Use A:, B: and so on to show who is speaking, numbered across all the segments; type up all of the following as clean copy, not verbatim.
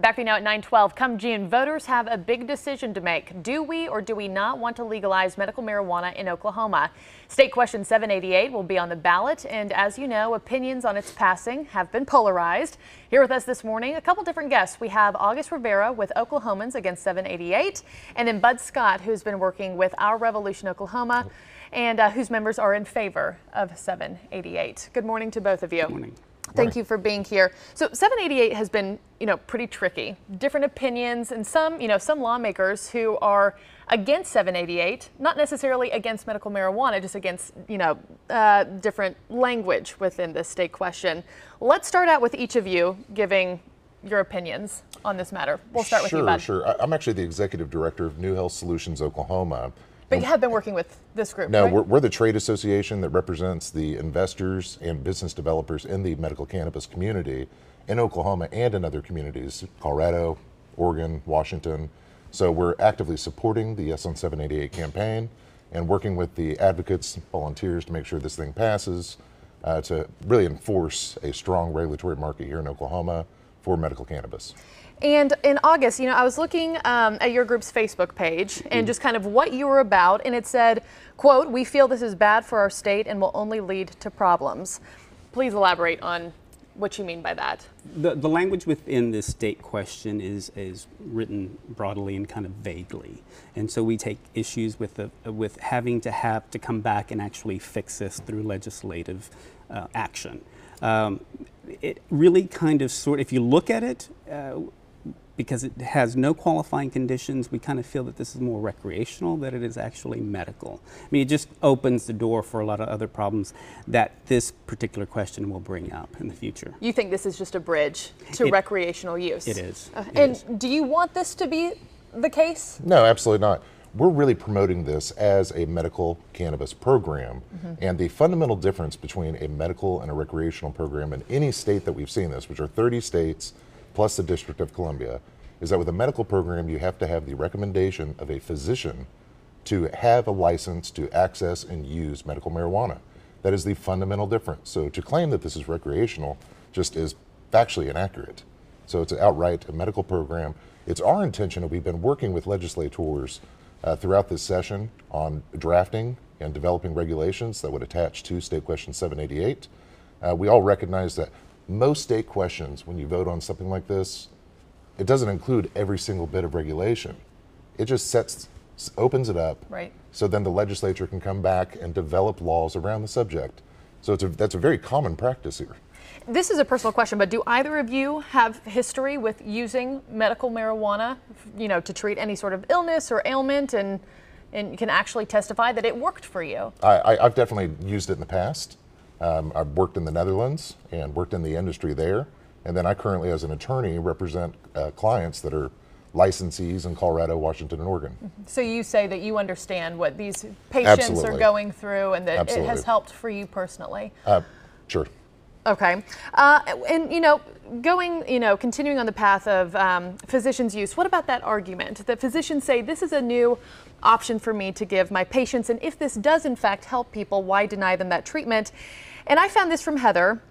A: Back to you now at 9:12. Come June, voters have a big decision to make. Do we or do we not want to legalize medical marijuana in Oklahoma? State Question 788 will be on the ballot, and as you know, opinions on its passing have been polarized. Here with us this morning, a couple different guests. We have August Rivera with Oklahomans Against 788, and then Bud Scott, who's been working with Our Revolution Oklahoma, and whose members are in favor of 788. Good morning to both of you.
B: Good morning.
A: Thank you for being here. So 788 has been, pretty tricky. Different opinions, and some lawmakers who are against 788, not necessarily against medical marijuana, just against, different language within this state question. Let's start out with each of you giving your opinions on this matter. We'll start with you, Bud.
C: Sure. I'm actually the executive director of New Health Solutions Oklahoma.
A: But you have been working with this group,
C: No,
A: right?
C: we're the trade association that represents the investors and business developers in the medical cannabis community in Oklahoma and in other communities, Colorado, Oregon, Washington. So we're actively supporting the Yes on 788 campaign and working with the advocates, volunteers to make sure this thing passes, to really enforce a strong regulatory market here in Oklahoma for medical cannabis.
A: And in August, I was looking at your group's Facebook page and just kind of what you were about, and it said, quote, "We feel this is bad for our state and will only lead to problems." Please elaborate on what you mean by that.
B: The language within this state question is written broadly and kind of vaguely, and so we take issues with having to come back and actually fix this through legislative action. It really kind of if you look at it, because it has no qualifying conditions, we kind of feel that this is more recreational than it is actually medical. I mean, it just opens the door for a lot of other problems that this particular question will bring up in the future.
A: You think this is just a bridge to recreational use?
B: It is.
A: Do you want this to be the case?
C: No, absolutely not. We're really promoting this as a medical cannabis program. And the fundamental difference between a medical and a recreational program in any state that we've seen this, which are 30 states, plus the District of Columbia, is that with a medical program, you have to have the recommendation of a physician to have a license to access and use medical marijuana. That is the fundamental difference. So to claim that this is recreational just is factually inaccurate. So it's outright a medical program. It's our intention, and we've been working with legislators throughout this session on drafting and developing regulations that would attach to State Question 788. We all recognize that most state questions, when you vote on something like this, it doesn't include every single bit of regulation. It just opens it up,
A: right?
C: So then the legislature can come back and develop laws around the subject. So that's a very common practice here.
A: This is a personal question, but do either of you have history with using medical marijuana, to treat any sort of illness or ailment, and can actually testify that it worked for you?
C: I've definitely used it in the past. I've worked in the Netherlands and worked in the industry there. And then I currently, as an attorney, represent clients that are licensees in Colorado, Washington, and Oregon.
A: So you say that you understand what these patients are going through, and that it has helped for you personally?
C: Sure.
A: Okay. And, continuing on the path of physicians' use, what about that argument that physicians say this is a new option for me to give my patients, and if this does in fact help people, why deny them that treatment? And I found this from Heather.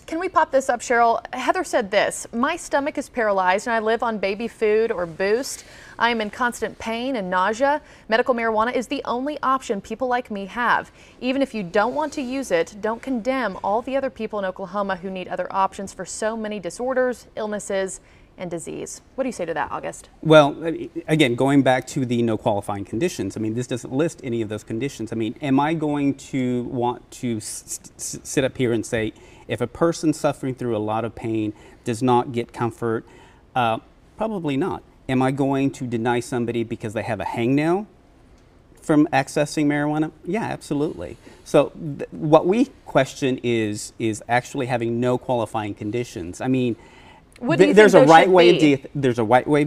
A: Can we pop this up, Cheryl? Heather said this: "My stomach is paralyzed and I live on baby food or Boost. I am in constant pain and nausea. Medical marijuana is the only option people like me have. Even if you don't want to use it, don't condemn all the other people in Oklahoma who need other options for so many disorders, illnesses, and disease." What do you say to that, August?
B: Well, again, going back to the no qualifying conditions, I mean, this doesn't list any of those conditions. I mean, am I going to want to sit up here and say, if a person suffering through a lot of pain does not get comfort? Probably not. Am I going to deny somebody because they have a hangnail from accessing marijuana? Yeah, absolutely. So what we question is actually having no qualifying conditions. I mean, there's a right way of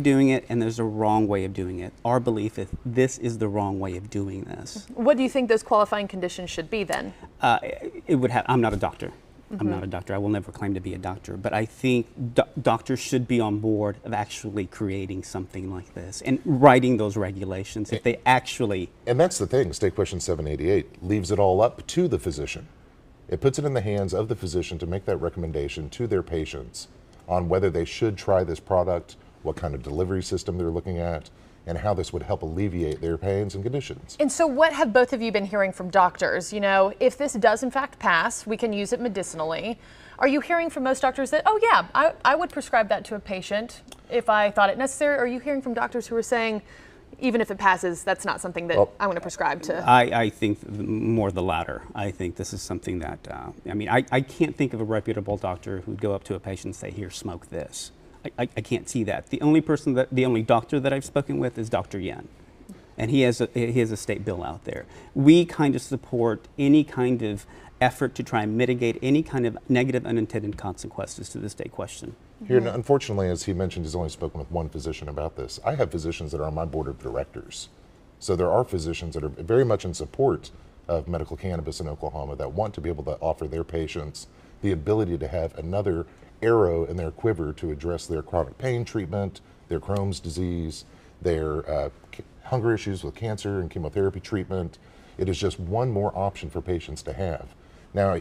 B: doing it, and there's a wrong way of doing it. Our belief is this is the wrong way of doing this.
A: What do you think those qualifying conditions should be then?
B: It would have. I'm not a doctor. I'm not a doctor. I will never claim to be a doctor, but I think doctors should be on board of actually creating something like this and writing those regulations if they actually.
C: And that's the thing. State Question 788 leaves it all up to the physician. It puts it in the hands of the physician to make that recommendation to their patients on whether they should try this product what kind of delivery system they're looking at, and how this would help alleviate their pains and conditions.
A: And so what have both of you been hearing from doctors? You know, if this does in fact pass, we can use it medicinally. Are you hearing from most doctors that, oh yeah, I would prescribe that to a patient if I thought it necessary? Or are you hearing from doctors who are saying, even if it passes, that's not something that I want to prescribe to?
B: I think more the latter. I think this is something that, I mean, I can't think of a reputable doctor who'd go up to a patient and say, here, smoke this. I can't see that. The only doctor that I've spoken with is Dr. Yen, and he has a state bill out there. We kind of support any kind of effort to try and mitigate any kind of negative unintended consequences to the state question.
C: Here, unfortunately, as he mentioned, he's only spoken with one physician about this. I have physicians that are on my board of directors. So there are physicians that are very much in support of medical cannabis in Oklahoma that want to be able to offer their patients the ability to have another arrow in their quiver to address their chronic pain treatment, their Crohn's disease, their hunger issues with cancer and chemotherapy treatment. It is just one more option for patients to have. Now,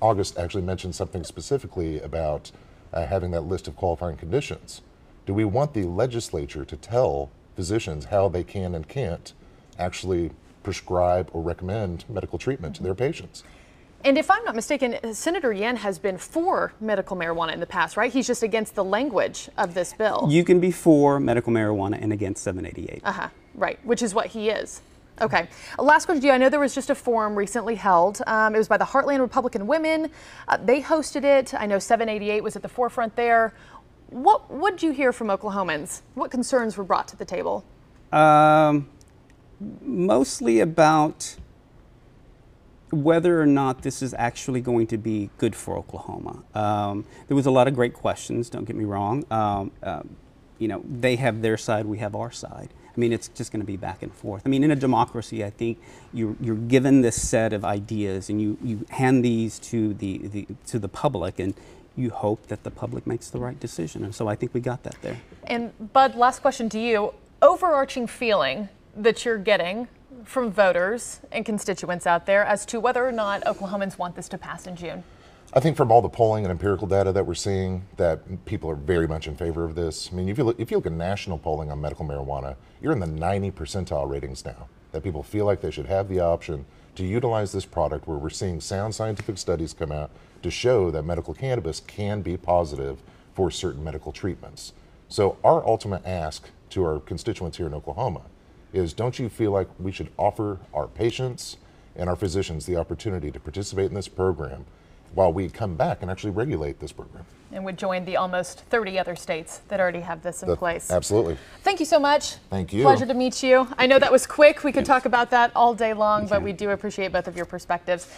C: August actually mentioned something specifically about having that list of qualifying conditions. Do we want the legislature to tell physicians how they can and can't actually prescribe or recommend medical treatment to their patients?
A: And if I'm not mistaken, Senator Yen has been for medical marijuana in the past, right? He's just against the language of this bill.
B: You can be for medical marijuana and against 788.
A: Right, which is what he is. Okay. Last question to you. I know there was just a forum recently held. It was by the Heartland Republican Women. They hosted it. I know 788 was at the forefront there. What did you hear from Oklahomans? What concerns were brought to the table?
B: Mostly about whether or not this is actually going to be good for Oklahoma. There was a lot of great questions, don't get me wrong. You know, they have their side, we have our side. I mean, it's just going to be back and forth. I mean, in a democracy, I think you're given this set of ideas and you hand these to the public, and you hope that the public makes the right decision. And so I think we got that there.
A: And Bud, last question to you. Overarching feeling that you're getting from voters and constituents out there as to whether or not Oklahomans want this to pass in June?
C: I think from all the polling and empirical data that we're seeing, that people are very much in favor of this. I mean, if you look at national polling on medical marijuana, you're in the 90 percentile ratings now, that people feel like they should have the option to utilize this product, where we're seeing sound scientific studies come out to show that medical cannabis can be positive for certain medical treatments. So our ultimate ask to our constituents here in Oklahoma is, don't you feel like we should offer our patients and our physicians the opportunity to participate in this program while we come back and actually regulate this program?
A: And would join the almost 30 other states that already have this in place.
C: Absolutely.
A: Thank you so much.
C: Thank you.
A: Pleasure to meet you. I know that was quick. We could talk about that all day long, but we do appreciate both of your perspectives.